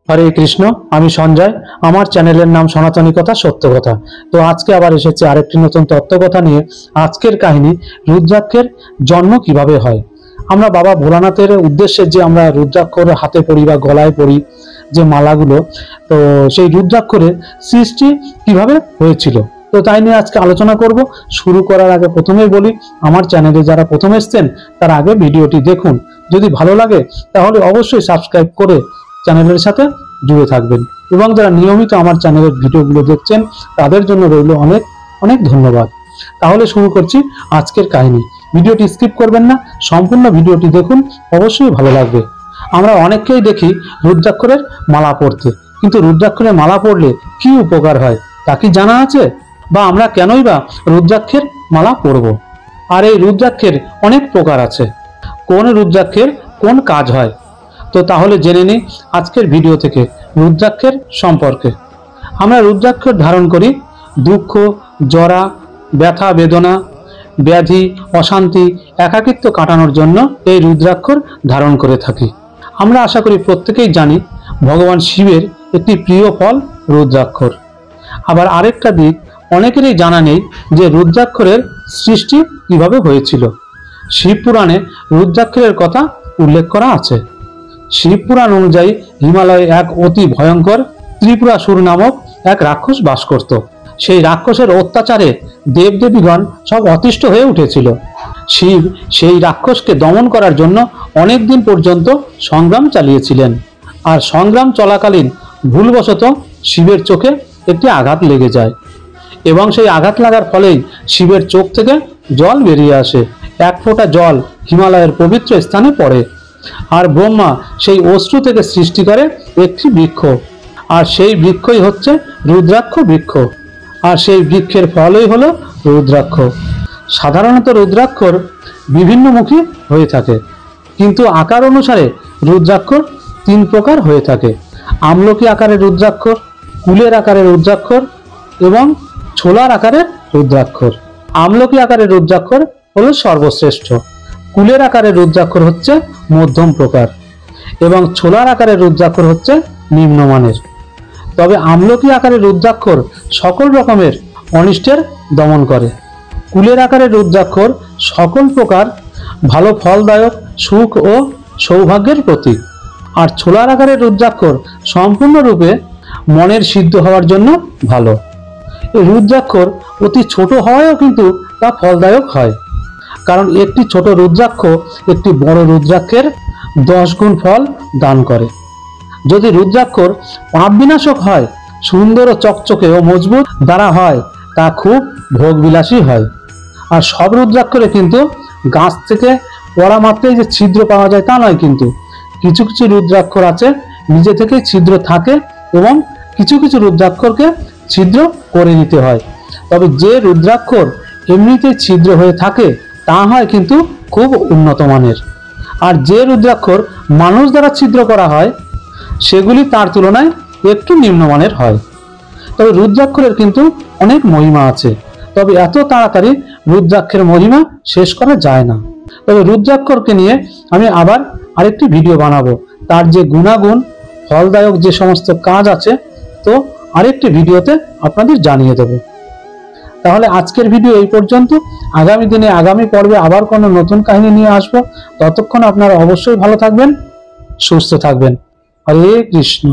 হরে কৃষ্ণ। আমি সঞ্জয়। আমার চ্যানেলের নাম সনাতনী কথা সত্য কথা। তো আজকে আবার এসেছে আরেকটি নতুন তত্ত্বকথা নিয়ে। আজকের কাহিনী রুদ্রাক্ষের জন্ম কিভাবে হয়। আমরা বাবা ভোলানাথের উদ্দেশ্যে যে আমরা রুদ্রাক্ষর হাতে পরি বা গলায় পরি যে মালাগুলো, তো সেই রুদ্রাক্ষরের সৃষ্টি কিভাবে হয়েছিল, তো তাই নিয়ে আজকে আলোচনা করব। শুরু করার আগে প্রথমেই বলি, আমার চ্যানেলে যারা প্রথম এসছেন তার আগে ভিডিওটি দেখুন। যদি ভালো লাগে তাহলে অবশ্যই সাবস্ক্রাইব করে চ্যানেলের সাথে জুড়ে থাকবেন, এবং যারা নিয়মিত আমার চ্যানেলের ভিডিওগুলো দেখছেন তাদের জন্য রইল অনেক অনেক ধন্যবাদ। তাহলে শুরু করছি আজকের কাহিনী। ভিডিওটি স্কিপ করবেন না, সম্পূর্ণ ভিডিওটি দেখুন, অবশ্যই ভালো লাগবে। আমরা অনেককেই দেখি রুদ্রাক্ষরের মালা পরতে, কিন্তু রুদ্রাক্ষরের মালা পরলে কি উপকার হয় তা কি জানা আছে? বা আমরা কেনই বা রুদ্রাক্ষের মালা পরব? আর এই রুদ্রাক্ষের অনেক প্রকার আছে। কোন রুদ্রাক্ষের কোন কাজ হয়, তো তাহলে জেনে নিই আজকের ভিডিও থেকে রুদ্রাক্ষের সম্পর্কে। আমরা রুদ্রাক্ষর ধারণ করি দুঃখ, জরা, ব্যথা, বেদনা, ব্যাধি, অশান্তি, একাকিত্ব কাটানোর জন্য এই রুদ্রাক্ষর ধারণ করে থাকি। আমরা আশা করি প্রত্যেকেই জানি ভগবান শিবের একটি প্রিয় ফল রুদ্রাক্ষর। আবার আরেকটা দিক অনেকেরই জানা নেই যে রুদ্রাক্ষরের সৃষ্টি কিভাবে হয়েছিল। শিব পুরাণে রুদ্রাক্ষরের কথা উল্লেখ করা আছে। শিব পুরাণ অনুযায়ী হিমালয়ে এক অতি ভয়ঙ্কর ত্রিপুরাসুর নামক এক রাক্ষস বাস করত। সেই রাক্ষসের অত্যাচারে দেবদেবীগণ সব অতিষ্ঠ হয়ে উঠেছিল। শিব সেই রাক্ষসকে দমন করার জন্য অনেক দিন পর্যন্ত সংগ্রাম চালিয়েছিলেন। আর সংগ্রাম চলাকালীন ভুলবশত শিবের চোখে একটি আঘাত লেগে যায়, এবং সেই আঘাত লাগার ফলেই শিবের চোখ থেকে জল বেরিয়ে আসে। এক ফোঁটা জল হিমালয়ের পবিত্র স্থানে পড়ে, আর ব্রহ্মা সেই অশ্রু থেকে সৃষ্টি করে একটি বৃক্ষ, আর সেই বৃক্ষই হচ্ছে রুদ্রাক্ষ বৃক্ষ, আর সেই বৃক্ষের ফলই হলো রুদ্রাক্ষ। সাধারণত রুদ্রাক্ষর বিভিন্নমুখী হয়ে থাকে, কিন্তু আকার অনুসারে রুদ্রাক্ষর তিন প্রকার হয়ে থাকে: আমলকি আকারের রুদ্রাক্ষর, কুলের আকারের রুদ্রাক্ষর এবং ছোলার আকারের রুদ্রাক্ষর। আমলকি আকারের রুদ্রাক্ষর হলো সর্বশ্রেষ্ঠ, কুলের আকারের রুদ্রাক্ষর হচ্ছে মধ্যম প্রকার, এবং ছোলার আকারের রুদ্রাক্ষর হচ্ছে নিম্নমানের। তবে আমলকি আকারের রুদ্রাক্ষর সকল রকমের অনিষ্টের দমন করে। কুলের আকারের রুদ্রাক্ষর সকল প্রকার ভালো ফলদায়ক, সুখ ও সৌভাগ্যের প্রতীক। আর ছোলার আকারের রুদ্রাক্ষর সম্পূর্ণরূপে মনের সিদ্ধ হওয়ার জন্য ভালো। এই রুদ্রাক্ষর অতি ছোট হওয়ায়ও কিন্তু তা ফলদায়ক হয়, কারণ একটি ছোট রুদ্রাক্ষ একটি বড় রুদ্রাক্ষের 10 গুণ ফল দান করে। যদি রুদ্রাক্ষর পাপ বিনাশক হয়, সুন্দর ও চকচকে ও মজবুত দ্বারা হয়, তা খুব ভোগবিলাসী হয়। আর সব রুদ্রাক্ষরে কিন্তু গাছ থেকে পড়া মাত্রই যে ছিদ্র পাওয়া যায় তা নয়, কিন্তু কিছু কিছু রুদ্রাক্ষর আছে নিজে থেকে ছিদ্র থাকে, এবং কিছু কিছু রুদ্রাক্ষরকে ছিদ্র করে নিতে হয়। তবে যে রুদ্রাক্ষর এমনিতেই ছিদ্র হয়ে থাকে তা হয় কিন্তু খুব উন্নত মানের, আর যে রুদ্রাক্ষর মানুষ দ্বারা ছিদ্র করা হয় সেগুলি তার তুলনায় একটু নিম্নমানের হয়। তবে রুদ্রাক্ষরের কিন্তু অনেক মহিমা আছে, তবে এত তাড়াতাড়ি রুদ্রাক্ষের মহিমা শেষ করা যায় না। তবে রুদ্রাক্ষরকে নিয়ে আমি আবার আরেকটি ভিডিও বানাবো, তার যে গুণাগুণ, ফলদায়ক যে সমস্ত কাজ আছে, তো আরেকটি ভিডিওতে আপনাদের জানিয়ে দেব। তাহলে আজকের ভিডিও এই পর্যন্ত। আগামী দিনে আগামী পর্বে আবার কোনো নতুন কাহিনী নিয়ে আসব। ততক্ষণ আপনারা অবশ্যই ভালো থাকবেন, সুস্থ থাকবেন। হরে কৃষ্ণ।